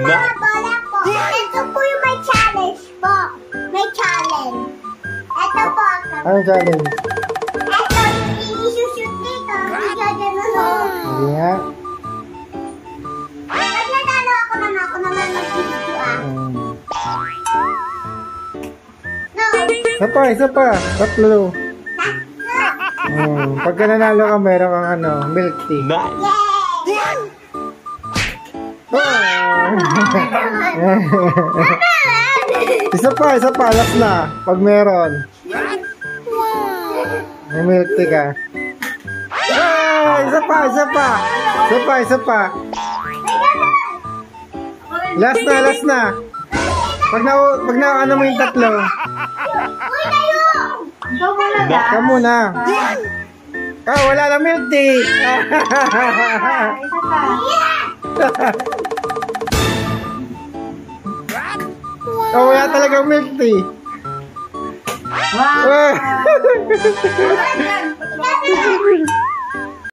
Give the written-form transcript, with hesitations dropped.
mga bola po. Ito po yung may challenge po. May challenge. Ito po. Anong challenge? Ito, i-shoot dito. Gaganon o. Hindi nga. Pag natalo ako naman mag-video ah. No. Isa pa. Tatlo. Pagka nanalo ka, meron kang milk tea. Yay! Isa pa. Last na. Pag meron. May milk tea ka. Isa pa. Last na. Pag na mo yung tatlo. Uy, tayo! Ka muna. Wala na milk tea. Wala talagang milk tea. Wow! Wow!